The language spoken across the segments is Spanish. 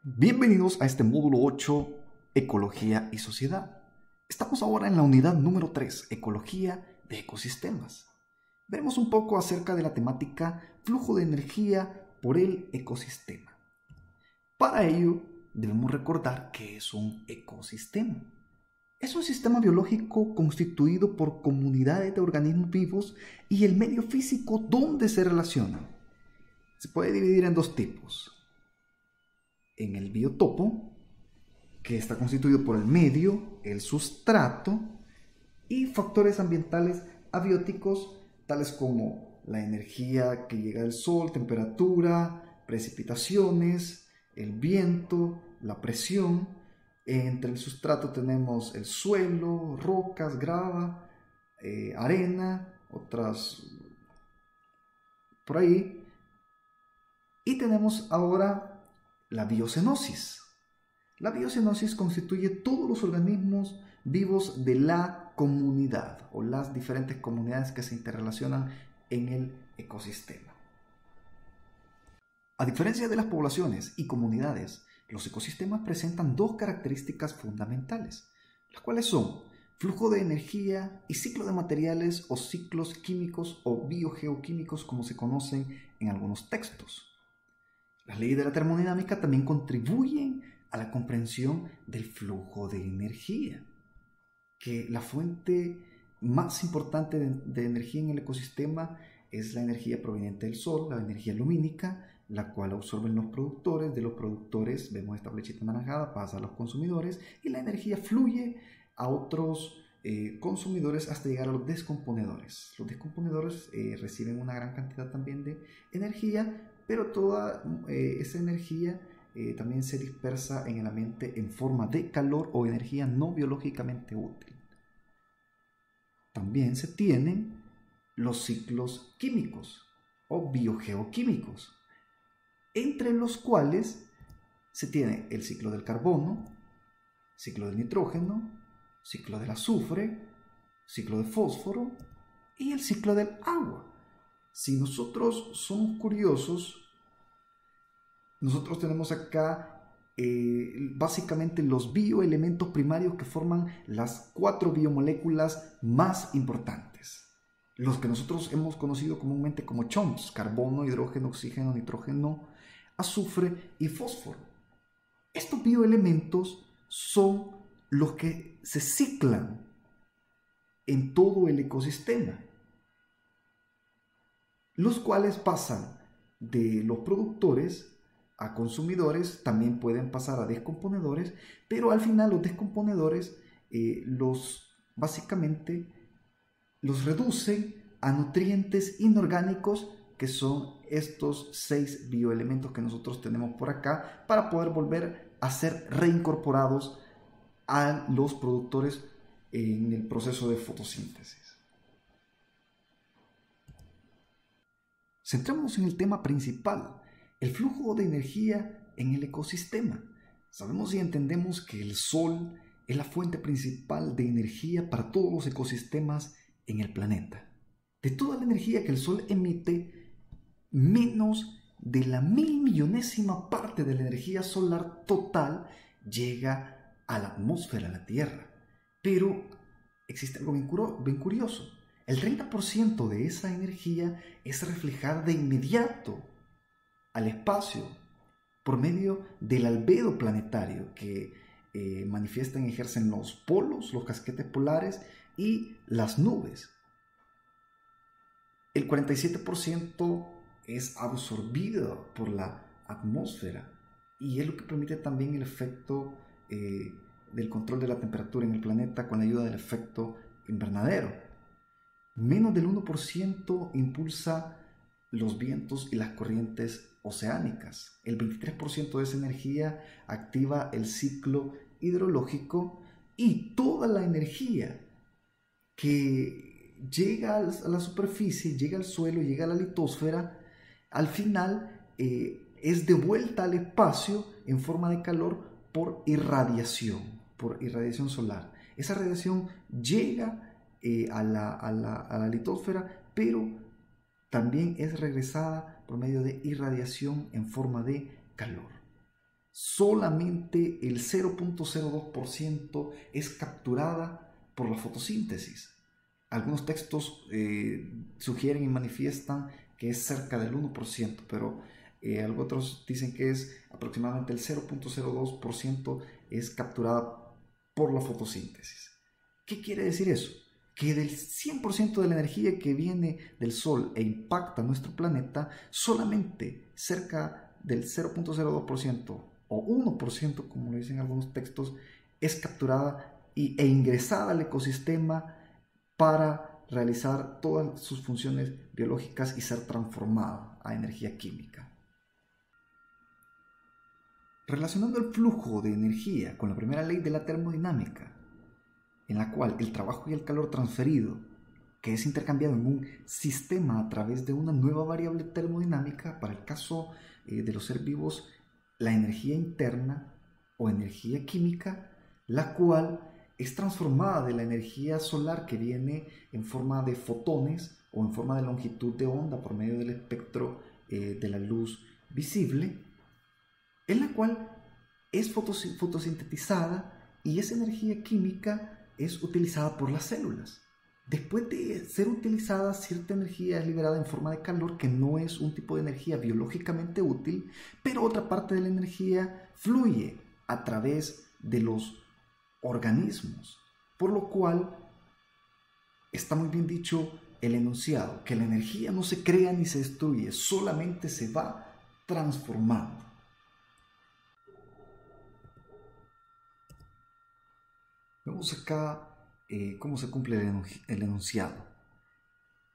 Bienvenidos a este módulo 8, Ecología y Sociedad. Estamos ahora en la unidad número 3, Ecología de Ecosistemas. Veremos un poco acerca de la temática flujo de energía por el ecosistema. Para ello, debemos recordar que es un ecosistema. Es un sistema biológico constituido por comunidades de organismos vivos y el medio físico donde se relacionan. Se puede dividir en dos tipos. En el biotopo, que está constituido por el medio, el sustrato y factores ambientales abióticos, tales como la energía que llega del sol, temperatura, precipitaciones, el viento, la presión. Entre el sustrato tenemos el suelo, rocas, grava, arena, otras por ahí. Y tenemos ahora la biocenosis. La biocenosis constituye todos los organismos vivos de la comunidad o las diferentes comunidades que se interrelacionan en el ecosistema. A diferencia de las poblaciones y comunidades, los ecosistemas presentan dos características fundamentales, las cuales son flujo de energía y ciclo de materiales o ciclos químicos o biogeoquímicos, como se conocen en algunos textos. Las leyes de la termodinámica también contribuyen a la comprensión del flujo de energía, que la fuente más importante de energía en el ecosistema es la energía proveniente del sol, la energía lumínica, la cual absorben los productores. De los productores, vemos esta flechita anaranjada, pasa a los consumidores y la energía fluye a otros consumidores hasta llegar a los descomponedores. Los descomponedores reciben una gran cantidad también de energía, pero toda esa energía también se dispersa en el ambiente en forma de calor o energía no biológicamente útil. También se tienen los ciclos químicos o biogeoquímicos, entre los cuales se tiene el ciclo del carbono, ciclo del nitrógeno, ciclo del azufre, ciclo de fósforo y el ciclo del agua. Si nosotros somos curiosos, nosotros tenemos acá básicamente los bioelementos primarios que forman las 4 biomoléculas más importantes. Los que nosotros hemos conocido comúnmente como CHOMPs: carbono, hidrógeno, oxígeno, nitrógeno, azufre y fósforo. Estos bioelementos son los que se ciclan en todo el ecosistema, los cuales pasan de los productores a consumidores, también pueden pasar a descomponedores, pero al final los descomponedores básicamente los reducen a nutrientes inorgánicos, que son estos 6 bioelementos que nosotros tenemos por acá, para poder volver a ser reincorporados a los productores en el proceso de fotosíntesis. Centrémonos en el tema principal, el flujo de energía en el ecosistema. Sabemos y entendemos que el sol es la fuente principal de energía para todos los ecosistemas en el planeta. De toda la energía que el sol emite, menos de la 1.000.000.000ª parte de la energía solar total llega a la atmósfera, a la Tierra. Pero existe algo bien curioso. El 30% de esa energía es reflejada de inmediato al espacio por medio del albedo planetario que manifiestan y ejercen los polos, los casquetes polares y las nubes. El 47% es absorbido por la atmósfera y es lo que permite también el efecto del control de la temperatura en el planeta con la ayuda del efecto invernadero. Menos del 1% impulsa los vientos y las corrientes oceánicas. El 23% de esa energía activa el ciclo hidrológico, y toda la energía que llega a la superficie, llega al suelo, llega a la litosfera, al final es devuelta al espacio en forma de calor por irradiación solar. Esa radiación llega a la litosfera, pero también es regresada por medio de irradiación en forma de calor. solamente el 0.02% es capturada por la fotosíntesis. Algunos textos sugieren y manifiestan que es cerca del 1%, pero algunos otros dicen que es aproximadamente el 0.02% es capturada por la fotosíntesis. ¿Qué quiere decir eso? Que del 100% de la energía que viene del Sol e impacta nuestro planeta, solamente cerca del 0.02% o 1%, como lo dicen algunos textos, es capturada e ingresada al ecosistema para realizar todas sus funciones biológicas y ser transformada a energía química. Relacionando el flujo de energía con la primera ley de la termodinámica, en la cual el trabajo y el calor transferido, que es intercambiado en un sistema a través de una nueva variable termodinámica, para el caso de los seres vivos, la energía interna o energía química, la cual es transformada de la energía solar que viene en forma de fotones o en forma de longitud de onda por medio del espectro de la luz visible, en la cual es fotosintetizada, y esa energía química es utilizada por las células. Después de ser utilizada, cierta energía es liberada en forma de calor, que no es un tipo de energía biológicamente útil, pero otra parte de la energía fluye a través de los organismos, por lo cual está muy bien dicho el enunciado, que la energía no se crea ni se destruye, solamente se va transformando. Vemos acá cómo se cumple el enunciado.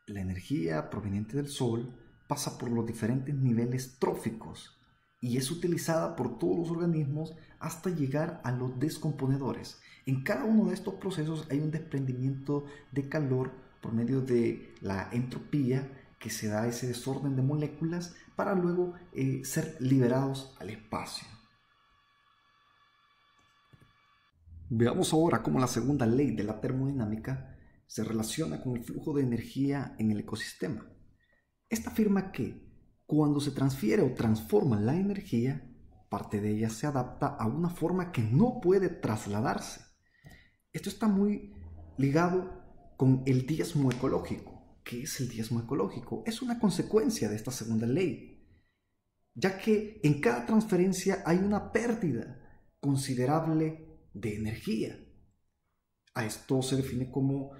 La energía proveniente del Sol pasa por los diferentes niveles tróficos y es utilizada por todos los organismos hasta llegar a los descomponedores. En cada uno de estos procesos hay un desprendimiento de calor por medio de la entropía, que se da ese desorden de moléculas para luego ser liberados al espacio. Veamos ahora cómo la segunda ley de la termodinámica se relaciona con el flujo de energía en el ecosistema. Esta afirma que cuando se transfiere o transforma la energía, parte de ella se adapta a una forma que no puede trasladarse. Esto está muy ligado con el diezmo ecológico. ¿Qué es el diezmo ecológico? Es una consecuencia de esta segunda ley, ya que en cada transferencia hay una pérdida considerable de energía. A esto se define como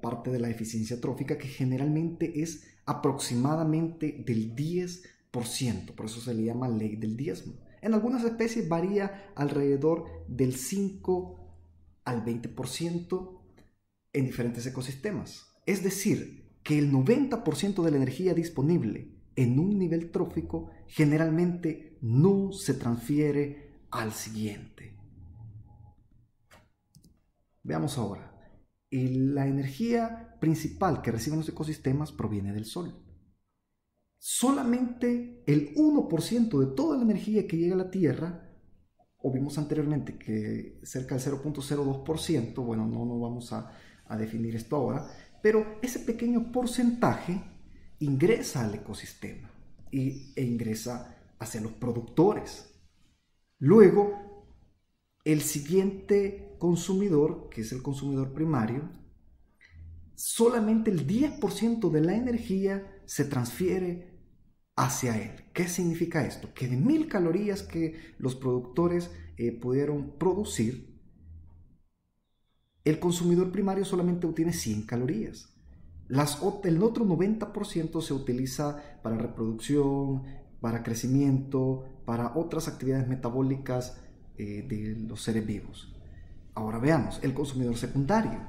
parte de la eficiencia trófica, que generalmente es aproximadamente del 10%, por eso se le llama ley del diezmo. En algunas especies varía alrededor del 5 al 20% en diferentes ecosistemas. Es decir, que el 90% de la energía disponible en un nivel trófico generalmente no se transfiere al siguiente. Veamos ahora. La energía principal que reciben los ecosistemas proviene del Sol. Solamente el 1% de toda la energía que llega a la Tierra, o vimos anteriormente que cerca del 0.02%, bueno, no vamos a definir esto ahora, pero ese pequeño porcentaje ingresa al ecosistema e ingresa hacia los productores. Luego, el siguiente consumidor, que es el consumidor primario, solamente el 10% de la energía se transfiere hacia él. ¿Qué significa esto? Que de 1000 calorías que los productores pudieron producir, el consumidor primario solamente obtiene 100 calorías. El otro 90% se utiliza para reproducción, para crecimiento, para otras actividades metabólicas de los seres vivos. Ahora veamos, el consumidor secundario.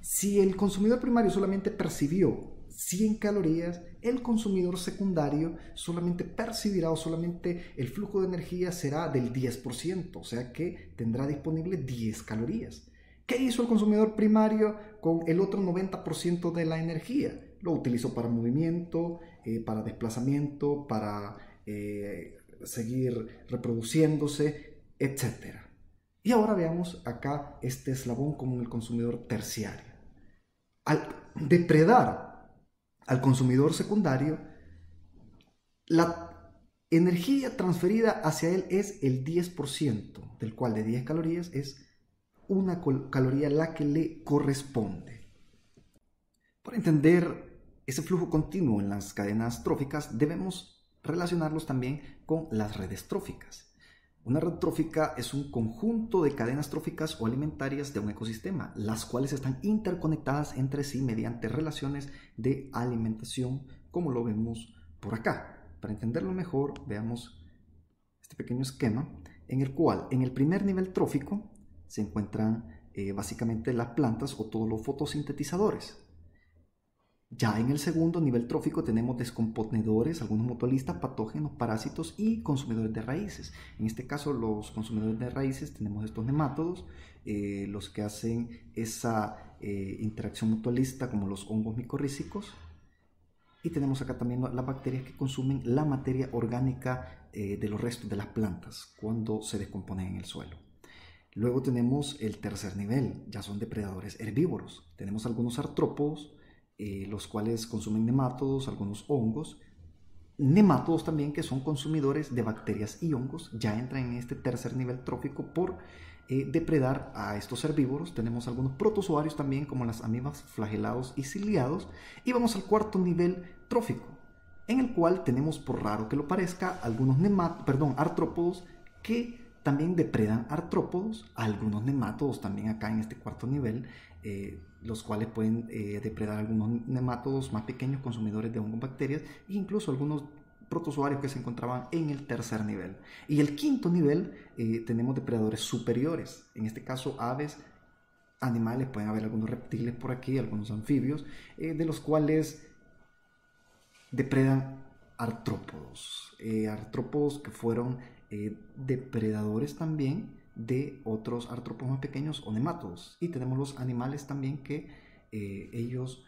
Si el consumidor primario solamente percibió 100 calorías, el consumidor secundario solamente percibirá, o solamente el flujo de energía será del 10%, o sea que tendrá disponible 10 calorías. ¿Qué hizo el consumidor primario con el otro 90% de la energía? Lo utilizó para movimiento, para desplazamiento, para seguir reproduciéndose, etc. Y ahora veamos acá este eslabón como el consumidor terciario. Al depredar al consumidor secundario, energía transferida hacia él es el 10%, del cual de 10 calorías es una caloría la que le corresponde. Para entender ese flujo continuo en las cadenas tróficas, debemos relacionarlos también con las redes tróficas. Una red trófica es un conjunto de cadenas tróficas o alimentarias de un ecosistema, las cuales están interconectadas entre sí mediante relaciones de alimentación, como lo vemos por acá. Para entenderlo mejor, veamos este pequeño esquema en el cual en el primer nivel trófico se encuentran básicamente las plantas o todos los fotosintetizadores. Ya en el segundo nivel trófico tenemos descomponedores, algunos mutualistas, patógenos, parásitos y consumidores de raíces. En este caso, los consumidores de raíces tenemos estos nemátodos, los que hacen esa interacción mutualista como los hongos micorrízicos. Y tenemos acá también las bacterias que consumen la materia orgánica de los restos de las plantas cuando se descomponen en el suelo. Luego tenemos el tercer nivel, ya son depredadores herbívoros. Tenemos algunos artrópodos, los cuales consumen nemátodos, algunos hongos. Nemátodos también que son consumidores de bacterias y hongos, ya entran en este tercer nivel trófico por depredar a estos herbívoros. Tenemos algunos protozoarios también como las amibas, flagelados y ciliados. Y vamos al cuarto nivel trófico, en el cual tenemos, por raro que lo parezca, algunos artrópodos que también depredan artrópodos, algunos nemátodos también acá en este cuarto nivel, los cuales pueden depredar algunos nemátodos más pequeños, consumidores de hongos, bacterias, e incluso algunos protozoarios que se encontraban en el tercer nivel. Y el quinto nivel tenemos depredadores superiores, en este caso aves, animales, pueden haber algunos reptiles por aquí, algunos anfibios, de los cuales depredan artrópodos, artrópodos que fueron depredadores también de otros artrópodos más pequeños o nemátodos. Y tenemos los animales también que ellos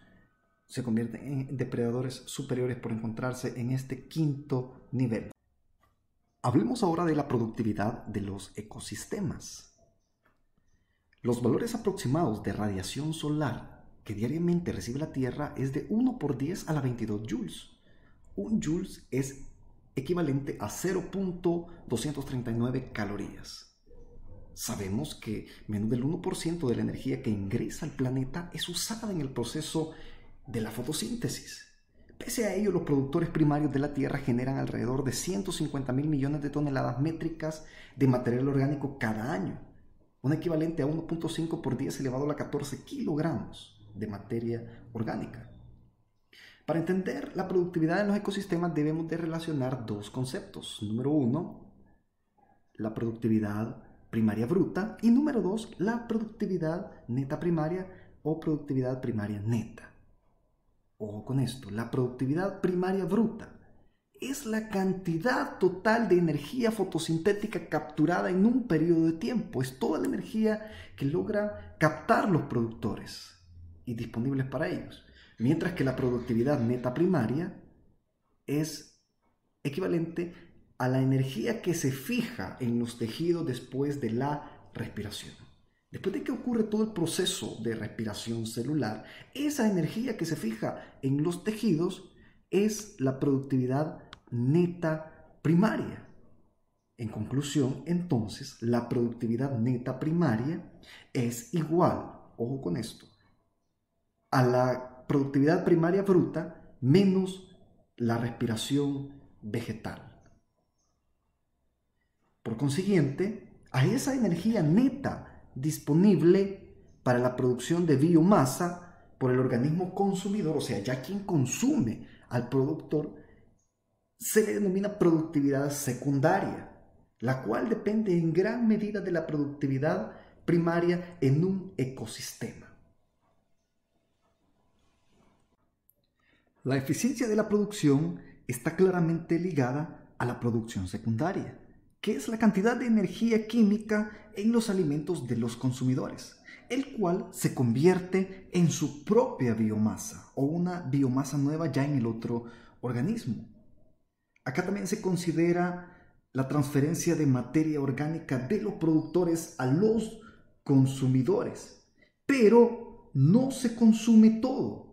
se convierten en depredadores superiores por encontrarse en este quinto nivel. Hablemos ahora de la productividad de los ecosistemas. Los valores aproximados de radiación solar que diariamente recibe la Tierra es de 1 por 10 a la 22 joules. Un joules es equivalente a 0.239 calorías. Sabemos que menos del 1% de la energía que ingresa al planeta es usada en el proceso de la fotosíntesis. Pese a ello, los productores primarios de la Tierra generan alrededor de 150.000 millones de toneladas métricas de material orgánico cada año, un equivalente a 1.5 por 10 elevado a la 14 kilogramos de materia orgánica. Para entender la productividad de los ecosistemas debemos de relacionar dos conceptos. Número 1, la productividad primaria bruta, y número 2, la productividad neta primaria o productividad primaria neta. Ojo con esto, la productividad primaria bruta es la cantidad total de energía fotosintética capturada en un periodo de tiempo. Es toda la energía que logra captar los productores y disponibles para ellos. Mientras que la productividad neta primaria es equivalente a la energía que se fija en los tejidos después de la respiración. Después de que ocurre todo el proceso de respiración celular, esa energía que se fija en los tejidos es la productividad neta primaria. En conclusión, entonces, la productividad neta primaria es igual, ojo con esto, a la productividad primaria bruta menos la respiración vegetal. Por consiguiente, a esa energía neta disponible para la producción de biomasa por el organismo consumidor, o sea, ya quien consume al productor, se le denomina productividad secundaria, la cual depende en gran medida de la productividad primaria en un ecosistema. La eficiencia de la producción está claramente ligada a la producción secundaria, que es la cantidad de energía química en los alimentos de los consumidores, el cual se convierte en su propia biomasa o una biomasa nueva ya en el otro organismo. Acá también se considera la transferencia de materia orgánica de los productores a los consumidores, pero no se consume todo.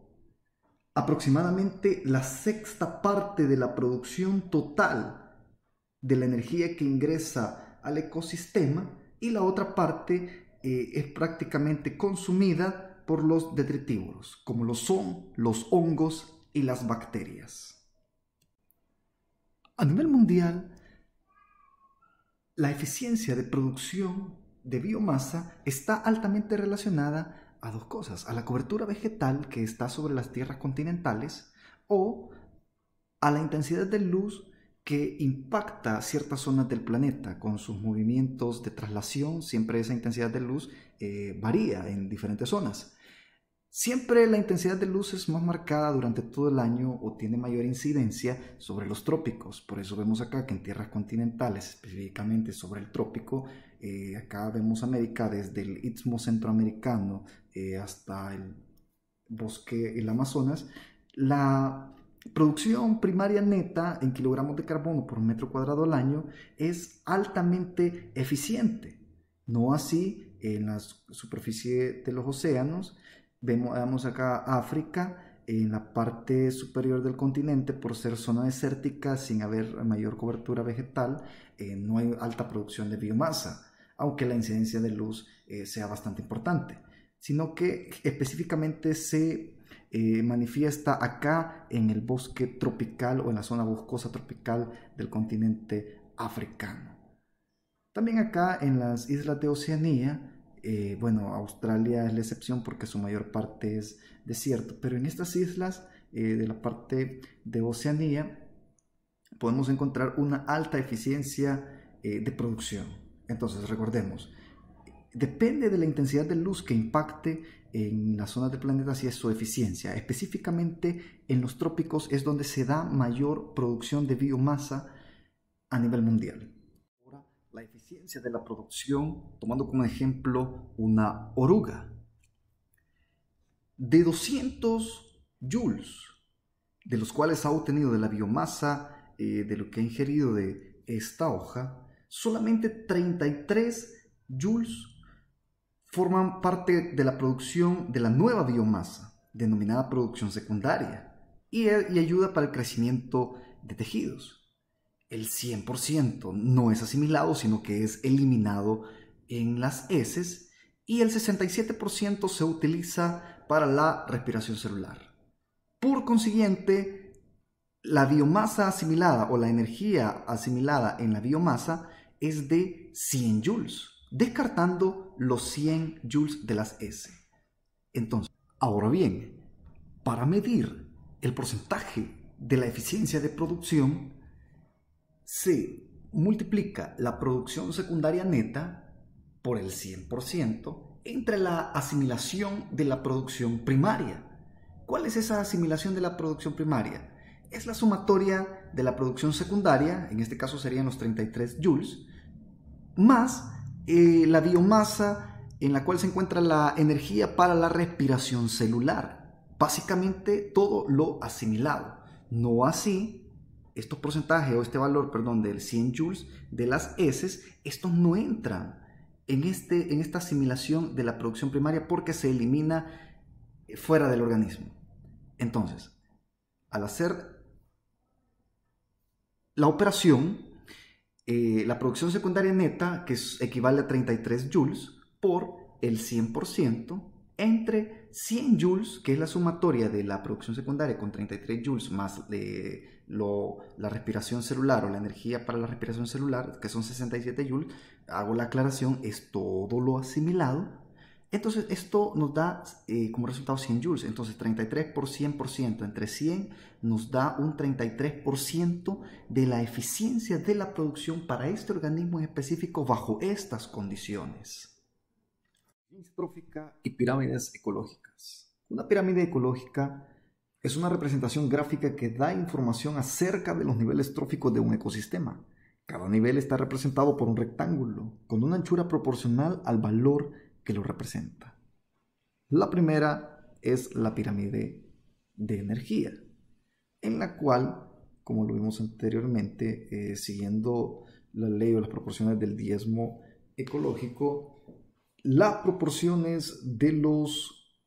Aproximadamente la sexta parte de la producción total de la energía que ingresa al ecosistema y la otra parte es prácticamente consumida por los detritívoros, como lo son los hongos y las bacterias. A nivel mundial, la eficiencia de producción de biomasa está altamente relacionada a dos cosas: a la cobertura vegetal que está sobre las tierras continentales o a la intensidad de luz que impacta ciertas zonas del planeta con sus movimientos de traslación. Siempre esa intensidad de luz varía en diferentes zonas. Siempre la intensidad de luz es más marcada durante todo el año o tiene mayor incidencia sobre los trópicos. Por eso vemos acá que en tierras continentales, específicamente sobre el trópico, acá vemos América desde el Istmo Centroamericano hasta el bosque, el Amazonas. La producción primaria neta en kilogramos de carbono por metro cuadrado al año es altamente eficiente. No así en la superficie de los océanos. Vemos acá África en la parte superior del continente, por ser zona desértica sin haber mayor cobertura vegetal, no hay alta producción de biomasa, aunque la incidencia de luz sea bastante importante, sino que específicamente se manifiesta acá en el bosque tropical o en la zona boscosa tropical del continente africano. También acá en las islas de Oceanía, bueno, Australia es la excepción porque su mayor parte es desierto, pero en estas islas de la parte de Oceanía podemos encontrar una alta eficiencia de producción. Entonces, recordemos, depende de la intensidad de luz que impacte en las zonas del planeta si es su eficiencia. Específicamente en los trópicos es donde se da mayor producción de biomasa a nivel mundial. La eficiencia de la producción, tomando como ejemplo una oruga. De 200 joules, de los cuales ha obtenido de la biomasa, de lo que ha ingerido de esta hoja, solamente 33 joules forman parte de la producción de la nueva biomasa, denominada producción secundaria, y ayuda para el crecimiento de tejidos. El 100% no es asimilado, sino que es eliminado en las heces, y el 67% se utiliza para la respiración celular. Por consiguiente, la biomasa asimilada o la energía asimilada en la biomasa es de 100 joules, descartando los 100 joules de las heces. Entonces, ahora bien, para medir el porcentaje de la eficiencia de producción, se multiplica la producción secundaria neta por el 100% entre la asimilación de la producción primaria. ¿Cuál es esa asimilación de la producción primaria? Es la sumatoria de la producción secundaria, en este caso serían los 33 joules, más la biomasa en la cual se encuentra la energía para la respiración celular. Básicamente todo lo asimilado. No así estos porcentajes o este valor, perdón, del 100 joules de las heces, estos no entran en esta asimilación de la producción primaria porque se elimina fuera del organismo. Entonces, al hacer la operación, la producción secundaria neta, que equivale a 33 joules, por el 100%, entre 100 joules, que es la sumatoria de la producción secundaria con 33 joules, más la respiración celular o la energía para la respiración celular, que son 67 joules, hago la aclaración, es todo lo asimilado. Entonces esto nos da como resultado 100 joules. Entonces 33 por 100% entre 100 nos da un 33% de la eficiencia de la producción para este organismo en específico bajo estas condiciones. Trófica y pirámides ecológicas. Una pirámide ecológica es una representación gráfica que da información acerca de los niveles tróficos de un ecosistema. Cada nivel está representado por un rectángulo con una anchura proporcional al valor que lo representa. La primera es la pirámide de energía, en la cual, como lo vimos anteriormente, siguiendo la ley o las proporciones del diezmo ecológico, las proporciones de los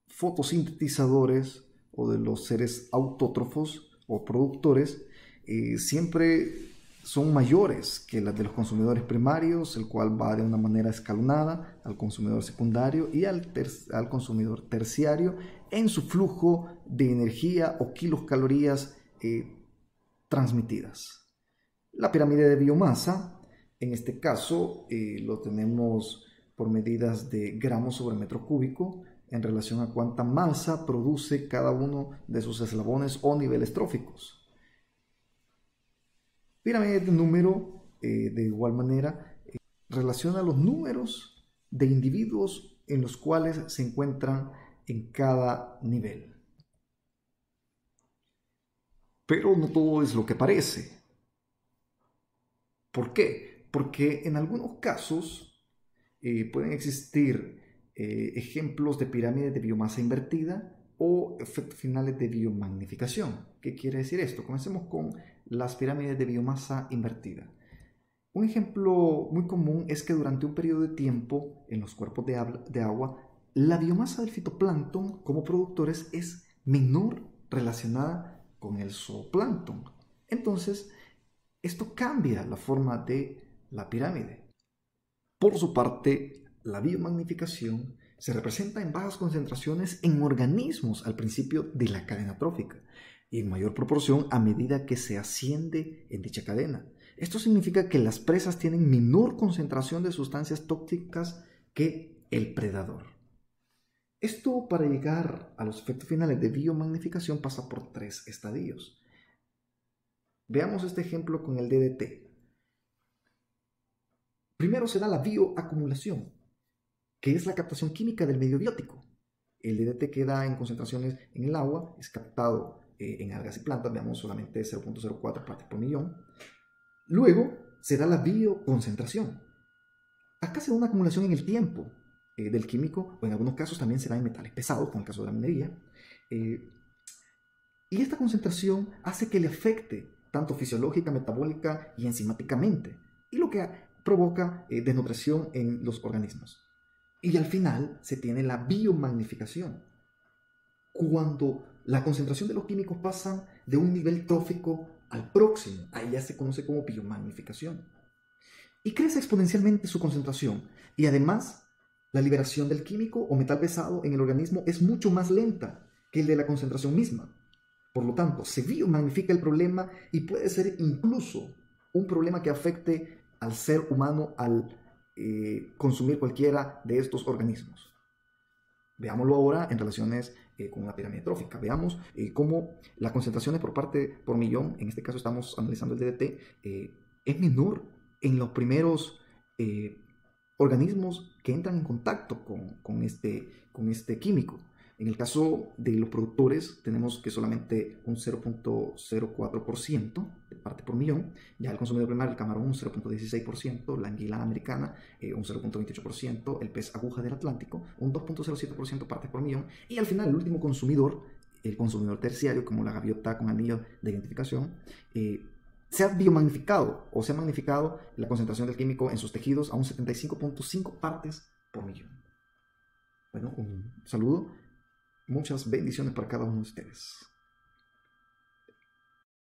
fotosintetizadores o de los seres autótrofos o productores siempre son mayores que las de los consumidores primarios, el cual va de una manera escalonada al consumidor secundario y al consumidor terciario en su flujo de energía o kilocalorías transmitidas. La pirámide de biomasa, en este caso, lo tenemos por medidas de gramos sobre metro cúbico en relación a cuánta masa produce cada uno de sus eslabones o niveles tróficos. Pirámide de número, de igual manera, relaciona los números de individuos en los cuales se encuentran en cada nivel. Pero no todo es lo que parece. ¿Por qué? Porque en algunos casos pueden existir ejemplos de pirámides de biomasa invertida o efectos finales de biomagnificación. ¿Qué quiere decir esto? Comencemos con las pirámides de biomasa invertida. Un ejemplo muy común es que durante un periodo de tiempo en los cuerpos de agua, la biomasa del fitoplancton como productores es menor relacionada con el zooplancton. Entonces, esto cambia la forma de la pirámide. Por su parte, la biomagnificación se representa en bajas concentraciones en organismos al principio de la cadena trófica y en mayor proporción a medida que se asciende en dicha cadena. Esto significa que las presas tienen menor concentración de sustancias tóxicas que el predador. Esto, para llegar a los efectos finales de biomagnificación, pasa por 3 estadios. Veamos este ejemplo con el DDT. Primero se da la bioacumulación, que es la captación química del medio biótico. El DDT queda en concentraciones en el agua, es captado en algas y plantas, veamos solamente 0.04 partes por millón. Luego se da la bioconcentración. Acá se da una acumulación en el tiempo del químico, o en algunos casos también se da en metales pesados, como el caso de la minería. Y esta concentración hace que le afecte tanto fisiológica, metabólica y enzimáticamente, y lo que provoca desnutrición en los organismos. Y al final se tiene la biomagnificación, cuando la concentración de los químicos pasa de un nivel trófico al próximo. Ahí ya se conoce como biomagnificación. Y crece exponencialmente su concentración. Y además, la liberación del químico o metal pesado en el organismo es mucho más lenta que el de la concentración misma. Por lo tanto, se biomagnifica el problema y puede ser incluso un problema que afecte al ser humano al consumir cualquiera de estos organismos. Veámoslo ahora en relaciones con la pirámide trófica. Veamos cómo las concentraciones por millón, en este caso estamos analizando el DDT, es menor en los primeros organismos que entran en contacto con este químico. En el caso de los productores tenemos que solamente un 0.04% de parte por millón, ya el consumidor primario, el camarón, un 0.16%, la anguila americana, un 0.28%, el pez aguja del Atlántico, un 2.07% parte por millón, y al final el último consumidor, el consumidor terciario, como la gaviota con anillo de identificación, se ha biomagnificado o se ha magnificado la concentración del químico en sus tejidos a un 75.5 partes por millón. Bueno, un saludo. Muchas bendiciones para cada uno de ustedes.